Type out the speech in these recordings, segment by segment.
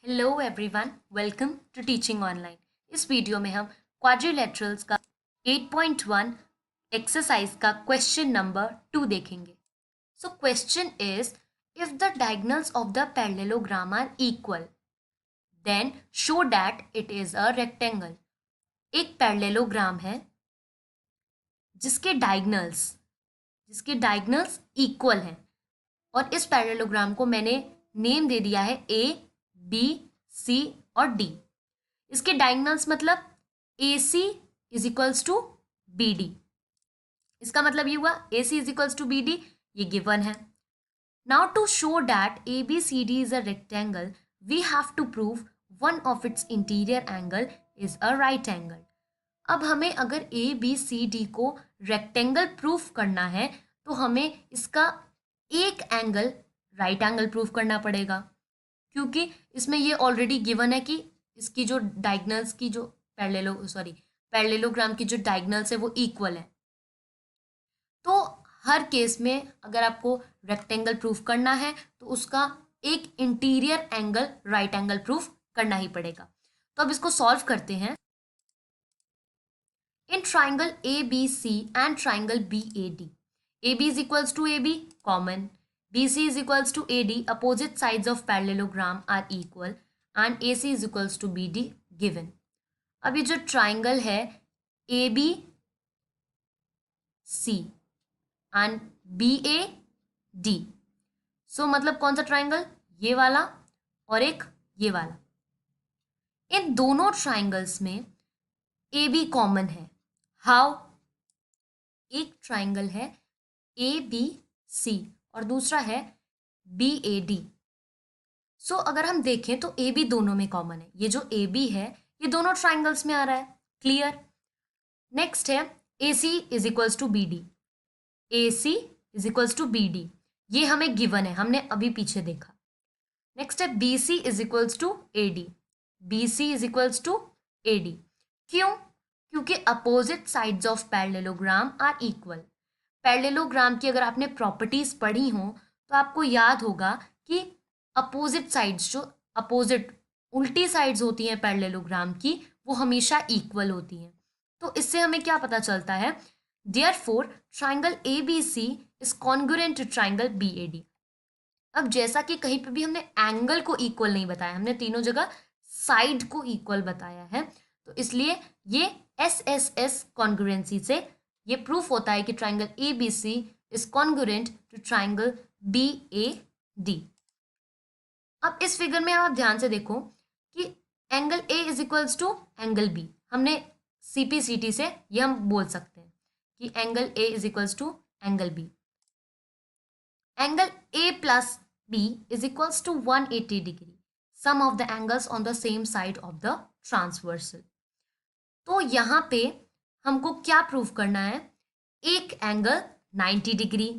Hello everyone, welcome to teaching online. इस video में हम क्वाड्रिलेटरल्स का 8.1 एक्सरसाइज का क्वेश्चन नंबर 2 देखेंगे। So question is, if the diagonals of the parallelogram are equal then show that it is a rectangle. एक parallelogram है जिसके diagonals equal हैं और इस पैरेललोग्राम को मैंने नेम दे दिया है ए, बी, सी और डी। इसके डायगोनल्स मतलब A C is equals to B D. इसका मतलब ये हुआ A C is equals to B D, ये गिवन है। Now to show that A B C D is a rectangle we have to prove one of its interior angle is a right angle. अब हमें अगर A B C D को rectangle proof करना है तो हमें इसका एक एंगल राइट एंगल प्रूफ करना पड़ेगा, क्योंकि इसमें ये ऑलरेडी गिवन है कि इसकी जो डायगोनल्स की जो पैरेललोग्राम की जो डायगोनल्स है वो इक्वल है। तो हर केस में अगर आपको रेक्टेंगल प्रूफ करना है तो उसका एक interior angle right angle proof करना ही पड़ेगा। तो अब इसको सॉल्व करते हैं। In triangle ABC and triangle BAD, AB is equals to AB, common. BC is equals to AD, opposite sides of parallelogram are equal, and AC is equals to BD, given. अब ये जो triangle है ABC and BAD, सो मतलब कौन सा triangle, ये वाला और एक ये वाला। इन दोनों ट्राइंगल्स में AB कॉमन है। हाउ? एक ट्राइंगल है ए बी सी और दूसरा है बी ए डी। सो अगर हम देखें तो ए बी दोनों में कॉमन है। ये जो ए बी है ये दोनों ट्राइंगल्स में आ रहा है। क्लियर। नेक्स्ट है A C is equals to B D. A C is equals to B D, ये हमें गिवन है, हमने अभी पीछे देखा। नेक्स्ट है B C is equals to A D. B C is equals to A D. क्यों? क्योंकि opposite sides of parallelogram are equal. Parallelogram की अगर आपने प्रॉपर्टीज पढ़ी हो तो आपको याद होगा कि अपोजिट साइड्स, जो अपोजिट उल्टी साइड्स होती हैं पैरेललोग्राम की, वो हमेशा इक्वल होती हैं। तो इससे हमें क्या पता चलता है? Therefore triangle A B C is congruent to triangle B A D. अब जैसा कि कहीं पे भी हमने एंगल को इक्वल नहीं बताया, हमने तीनों जगह साइड को इक्वल बताया है, तो इसलिए ये एस एस एस कॉन्ग्रुएंसी से ये प्रूफ होता है कि triangle A B C is congruent to triangle B A D. अब इस फिगर में आप ध्यान से देखो कि angle A is equals to angle B, हमने सीपीसीटी से ये हम बोल सकते हैं कि angle A is equals to angle B. Angle A plus B is equals to 180 degree, sum of the angles on the same side of the transversal. तो यहाँ पे हमको क्या प्रूव करना है? एक एंगल 90 डिग्री।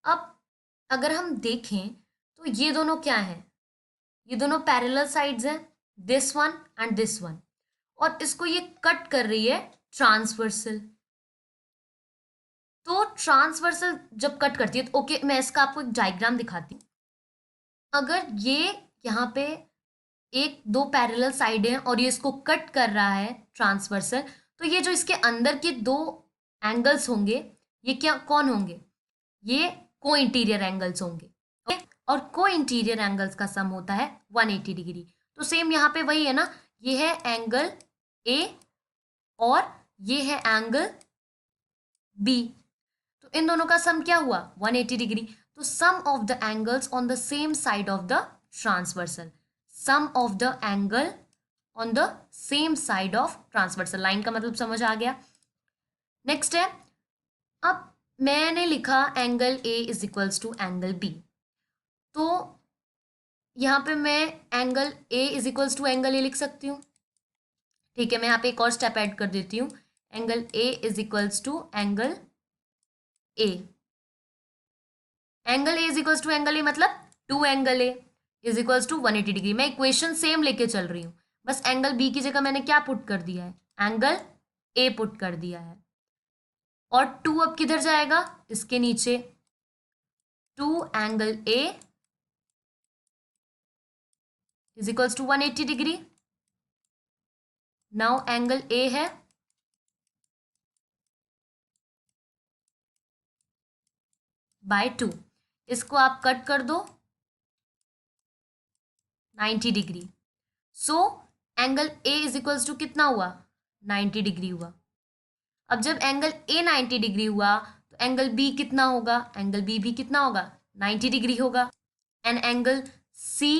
अब अगर हम देखें तो ये दोनों क्या हैं? ये दोनों पैरेलल साइड्स हैं, this one and this one, और इसको ये कट कर रही है ट्रांसवर्सल। तो ट्रांसवर्सल जब कट करती है तो ओके, मैं इसका आपको एक डायग्राम दिखाती हूँ। अगर ये यहाँ पे एक दो पैरेलल साइड हैं और ये इसको कट कर रहा है ट्रांसवर्सल, तो ये जो इसके अंदर के दो एंगल्स होंगे ये क्या कौन होंगे? ये को इंटीरियर एंगल्स होंगे। ओके, और को इंटीरियर एंगल्स का सम होता है 180 डिग्री। तो सेम यहाँ पे वही है ना, ये है एंगल ए और ये है एंगल बी, तो इन दोनों का सम क्या हुआ? 180 डिग्री। तो sum of the angles on the same side of the transversal, sum of the angle on the same side of transversal. Line का मतलब समझ आ गया। नेक्स्ट है, अब मैंने लिखा angle A is equals to angle B, तो यहाँ पे मैं angle A is equals to angle A लिख सकती हूँ। ठीक है, मैं यहाँ पे एक और स्टेप ऐड कर देती हूँ। Angle A is equals to angle A. Angle A is equals to angle A मतलब two angle A is equals to 180 degree. मैं इक्वेशन सेम लेके चल रही हूँ, बस एंगल बी की जगह मैंने क्या पुट कर दिया है? एंगल ए पुट कर दिया है। और टू अब किधर जाएगा? इसके नीचे। Two angle A is equals to 180 degree. Now angle A है बाय 2, इसको आप कट कर दो 90 degree. So angle A is equals to कितना हुआ, 90 डिग्री हुआ। अब जब एंगल ए 90 डिग्री हुआ तो एंगल बी कितना होगा, एंगल बी भी कितना होगा, 90 डिग्री होगा। And angle C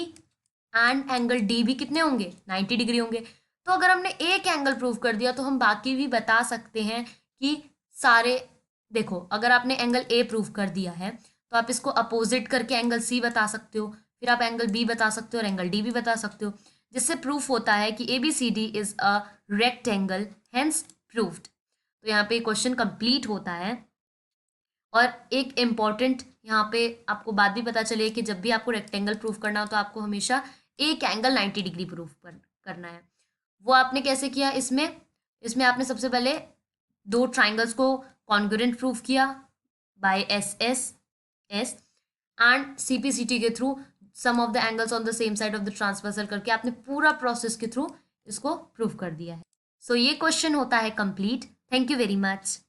and angle D भी कितने होंगे, 90 डिग्री होंगे। तो अगर हमने एक एंगल प्रूव कर दिया तो हम बाकी भी बता सकते हैं कि सारे, देखो अगर आपने एंगल ए प्रूव कर दिया है तो आप इसको अपोजिट करके एंगल सी बता सकते हो, फिर आप एंगल बी बता सकते हो और एंगल डी भी बता सकते हो, जिससे प्रूफ होता है कि A B C D is a rectangle, hence proved. तो यहाँ पे क्वेश्चन कंप्लीट होता है। और एक इम्पॉर्टेंट यहाँ पे आपको बात भी पता चले कि जब भी आपको रेक्टेंगल प्रूफ करना हो तो आपको हमेशा एक एंगल 90 डिग्री प्रूफ करना है। वो आपने कैसे किया, इसमें आपने सबसे पहले दो ट्राइंगल्स को कॉन्ग्रुएंट प्रूफ किया by S S S and CPCT के through sum of the angles on the same side of the transversal करके आपने पूरा प्रोसेस के थ्रू इसको प्रूव कर दिया है। सो ये क्वेश्चन होता है complete. Thank you very much.